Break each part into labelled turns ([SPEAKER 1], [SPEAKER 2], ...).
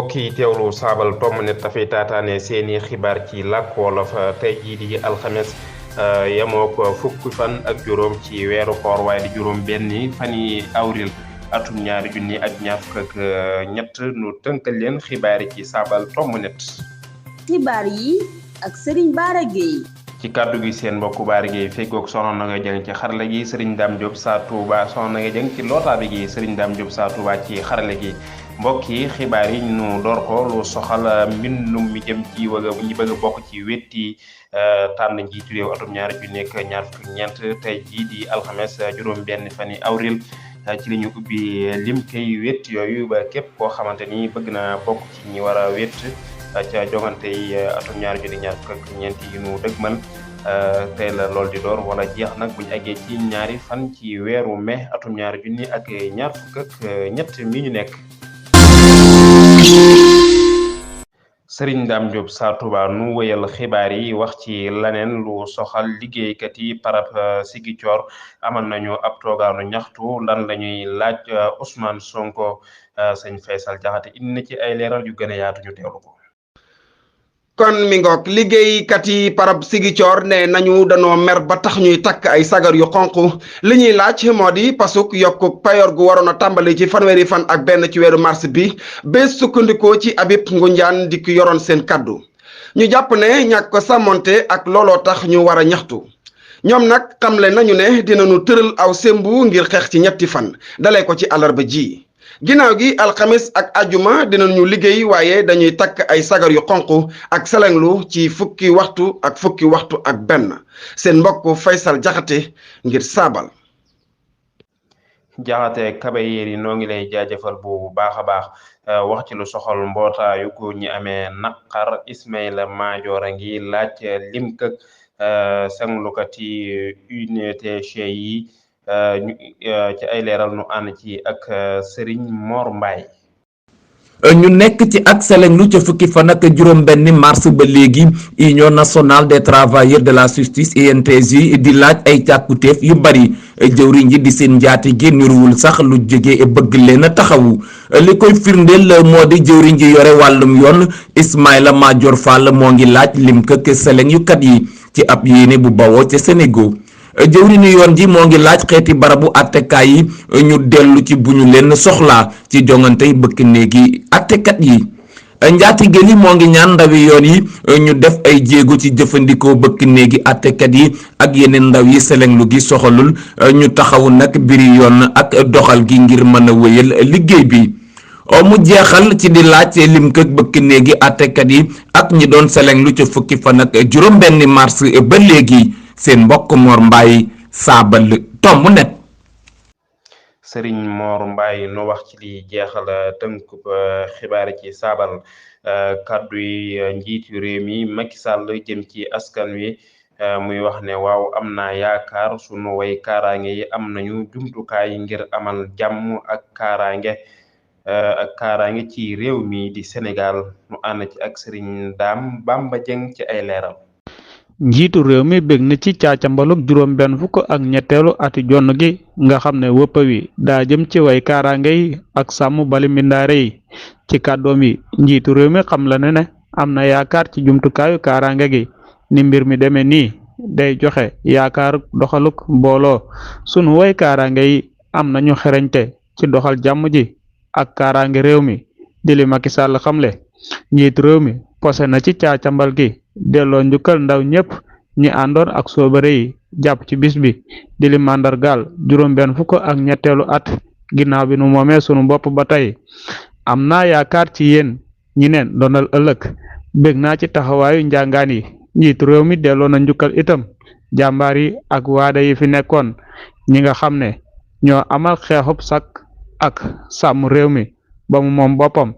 [SPEAKER 1] mbokk yi teewlu saabal tomb net dafay taataane seeni xibaar ci làkk wolof tey jii di alxames yemoo ko fukki fan ak juróom ci weeru koor waaye di juróom benni fani awril atum 2024 nu tënkal leen xibaar yi ci saabal tomb net.
[SPEAKER 2] xibaar yi ak Serigne Bara Gueye.
[SPEAKER 1] ci kàddu gi seen mbokku Bara Gueye feggoog soxna na nga jëng ci xarale gi Serigne Dame Diop saa Touba soxna na nga jëng ci lootaabi gi Serigne Dame Diop saa Touba ci xarale gi. mbokk yi xibaar yi ñu door ko lu soxal mbindum mi jëm ci ñi bëgg a bokk ci wetti tànn njiitu réew atum 2024 tey jii di alxames juróom benn fani awril ci la ñu ubbi lim kay wett yooyu ba képp koo xamante ni bëgg na bokk ci ñi war a wett ca jongante yi atum 2024 yi nu dëgmal tey la lool di door wala jeex nag buñu eggee ci ñaari fan ci weeru mai atum 2024 mi ñu nekk. Serigne Dame Diop saa Touba nu wëyal xibaar yi wax ci laneen lu soxal liggéeykat yi parab Ziguinchor amal nañu ab toogaanu ñaxtu lan la ñuy laaj Ousmane Sonko sëñ Faysal Jaxate indi na ci ay leeral yu gën a yaatu ñu teewlu ko.
[SPEAKER 3] kon mi ngoog liggéeykat yi parab Ziguinchor ne nañu danoo mer ba tax ñuy takk ay sagar yu xonq li ñuy laaj moo di pasuk yokku payoor gu waroon a tàmbali ci fanweeri fan ak benn ci weeru mars bi bés sukkandikoo ci Habib Ngoundiane di ki yoroon seen kaddu ñu jàpp ne ñàkk ko sàmmonte ak looloo tax ñu war a ñaxtu ñoom nag xamle nañu ne dinañu tëral aw sembu ngir xeex ci ñetti fan dalee ko ci àllarba ji ginnaaw gi alxamis ak ajuma dinañu liggéey waaye dañuy takk ay sagar yu xonq ak selenglu ci fukki waxtu ak benn seen mbokk Faysal Jaxate ngir saabal.
[SPEAKER 1] Jaxate Kabayeer yi noo ngi lay jaajëfal bu baax a baax wax ci lu soxal mbootaayu ko ñi amee naqar Ismaïla Madior a ngi laaj lim këk senglukat yi UNTG yi ci ay leeral nu ànd ci ak Serigne Mor Mbaye.
[SPEAKER 4] ñu nekk ci ak selenglu ca fukki fan ak juróom benn mars ba léegi Union nationale des travailleurs de la justice UNTJ di laaj ay càkkutéef yu bari jëwriñ ji di seen njaatige niruwul sax lu jóge bëgg leen a taxawu li koy firndeel moo di jëwriñ ji yore wàllum yoon Ismaïla Madior Fall moo ngi laaj lim këk seleng yu kat yi ci ab yéene bu bawoo ca Sénégal jëwriñu yoon ji moo ngi laaj xeeti barabu attekaay yi ñu dellu ci bu ñu leen soxlaa ci jongante yi bëkk néegi attekat yi njaatige li moo ngi ñaan ndawi yoon yi ñu def ay jéego ci jëfandikoo bëkk néegi attekat yi ak yeneen ndaw yi selenglu gi soxalul ñu taxawu nag biri yoon ak doxal gi ngir mën a wéyal liggéey bi mu jeexal ci di laaj lim këk bëkk néegi attekat yi ak ñi doon selenglu ca fukki fan ak juróom benn mars ba léegi seen mbokk Mor Mbaye saabal tomb net.
[SPEAKER 1] Serigne Mor Mbaye nu wax ci li jeexal tënkub xibaar ci saabal kaddu yi njiitu réew mi Macky Sall jëm ci askan wi muy wax ne waaw am naa yaakaar sunu way kaaraange yi am nañu jumtukaay ngir amal jàmm ak kaaraange ci réew mi di Sénégal nu ànd ci ak Serigne Dame Bamba Dieng ci ay leeral.
[SPEAKER 5] njiitu réew mi bég na ci caacambaluk juróom benn fukk ak ñetteelu ati jonn gi nga xam ne wëppa wi daa jëm ci way kaaraange yi ak sàmm bali mbindaare yi ci kàddoom yi njiitu réew mi xam la ne am na yaakaar ci jumtukaayu kaaraange gi ni mbir mi demee nii day joxe yaakaar doxaluk mbooloo sunu way kaaraange yi am nañu xereñte ci doxal jàmm ji ak kaaraange réew mi di li Macky Sall xamle njiitu réew mi posé na ci caacambal gi delloo njukkal ndaw ñépp ñi àndoon ak soobare yi jàpp ci bis bi di li màndargaal juróom benn fukk ak ñetteelu at ginnaaw bi nu moomee sunu bopp ba tey am naa yaakaar ci yéen ñi neen doonal ëllëg bég naa ci taxawaayu njàngaan yi njiitu réew mi delloo na njukkal itam jàmbaar yi ak waada yi fi nekkoon ñi nga xam ne ñoo amal xeexub sak ak sàmm réew mi ba mu moom boppam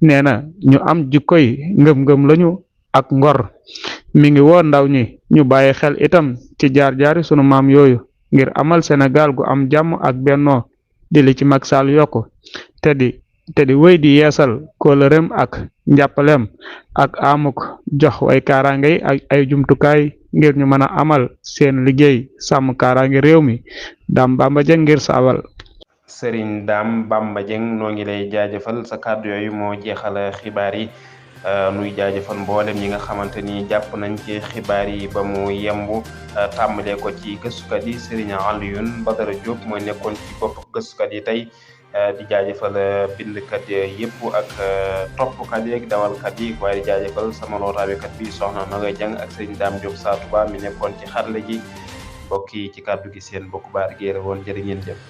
[SPEAKER 5] nee na ñu am jikkoy ngëm-ngëm lañu ak ngor mi ngi woo ndaw ñi ñu bàyyi xel itam ci jaar-jaari sunu maam yooyu ngir amal Sénégal gu am jàmm ak bennoo di li ci Macky Sall yokku te di wéy di yeesal kóolëreem ak njàppaleem ak amuk jox way kaaraange yi ak ay jumtukaay ngir ñu mën a amal seen liggéey sàmm kaaraange réew mi Dame Bamba Dieng ngir saabal.
[SPEAKER 1] Serigne Dame Bamba Dieng noo ngi lay jaajëfal sa kàddu yooyu moo jeexal xibaar yi nuy jaajëfal mboolem ñi nga xamante ni jàpp nañ ci xibaar yi ba mu yemb tàmbalee ko ci gëstukat yi Serigne Alioune Badara Diop mooy nekkoon ci bopp gëstukat yi tey di jaajëfal bindkat yëpp ak toppkat yi ak dawalkat yi waaye di jaajëfal sama lootaabekat bi soxna Nogaye Dieng ak Serigne Dame Diop Satouba mi nekkoon ci xarale gi mbokk yi ci kàddu gi seen mbokk baar géere woon jërë ngeen jëf